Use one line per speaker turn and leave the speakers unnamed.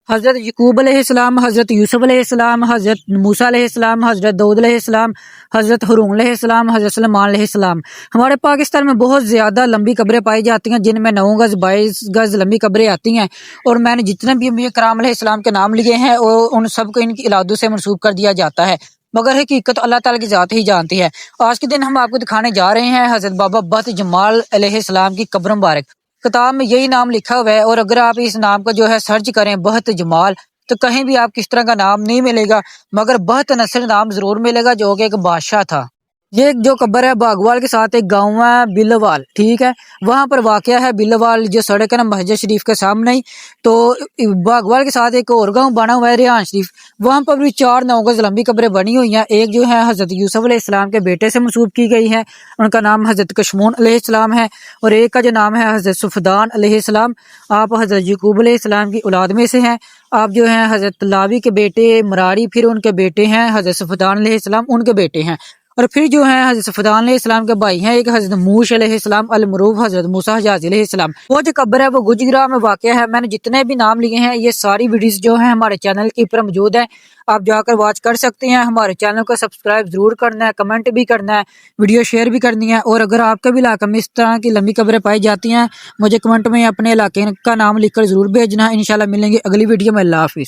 حضرت یعقوب علیہ السلام، حضرت یوسف علیہ السلام، حضرت موسیٰ علیہ السلام، حضرت داؤد علیہ السلام، حضرت ہارون علیہ السلام، حضرت سلیمان علیہ السلام۔ ہمارے پاکستان میں بہت زیادہ لمبی قبریں پائی جاتی ہیں، جن میں 9 گز 22 گز لمبی قبریں آتی ہیں، اور میں نے جتنے بھی انبیاء کرام علیہ السلام کے نام لیے ہیں اور ان سب کو ان کی اولادوں سے منسوب کر دیا جاتا ہے، مگر حقیقت اللہ تعالیٰ کی ذات ہی جانتی ہے۔ آج کے دن ہم آپ کو دکھانے جا رہے ہیں حضرت بابا بت جمال علیہ السلام کی قبر مبارک۔ کتاب میں یہی نام لکھا ہوا ہے، اور اگر آپ اس نام کو جو ہے سرچ کریں بہت جمال، تو کہیں بھی آپ کس طرح کا نام نہیں ملے گا، مگر بہت نصر نام ضرور ملے گا جو کہ ایک بادشاہ تھا۔ یہ جو قبر ہے باغوال کے ساتھ ایک گاؤں ہے بلوال، ٹھیک ہے، وہاں پر واقع ہے بلوال جو سڑک ہے نا مسجد شریف کے سامنے ہی۔ تو باغوال کے ساتھ ایک اور گاؤں بنا ہوا ہے ریحان شریف، وہاں پر بھی 4 9 گز لمبی قبریں بنی ہوئی ہیں۔ ایک جو ہے حضرت یوسف علیہ السلام کے بیٹے سے منسوب کی گئی ہے، ان کا نام حضرت کشمون علیہ السلام ہے، اور ایک کا جو نام ہے حضرت صفدان علیہ السلام، آپ حضرت یعقوب علیہ السلام کی اولاد میں سے ہیں۔ آپ جو ہیں حضرت لاوی کے بیٹے مراری، پھر ان کے بیٹے ہیں حضرت صفدان علیہ السلام، ان کے بیٹے ہیں، اور پھر جو ہے حضرت صفدان علیہ السلام کے بھائی ہیں، ایک حضرت موش علیہ السلام المعروف حضرت موسیٰ حجازی علیہ السلام۔ وہ جو قبر ہے وہ گجرا میں واقع ہے۔ میں نے جتنے بھی نام لیے ہیں یہ ساری ویڈیوز جو ہیں ہمارے چینل کے اوپر موجود ہیں، آپ جا کر واچ کر سکتے ہیں۔ ہمارے چینل کو سبسکرائب ضرور کرنا ہے، کمنٹ بھی کرنا ہے، ویڈیو شیئر بھی کرنی ہے، اور اگر آپ کے بھی علاقے میں اس طرح کی لمبی قبریں پائی جاتی ہیں، مجھے کمنٹ میں اپنے علاقے کا نام لکھ کر ضرور بھیجنا ہے۔ انشاءاللہ ملیں گے اگلی ویڈیو میں۔ اللہ حافظ۔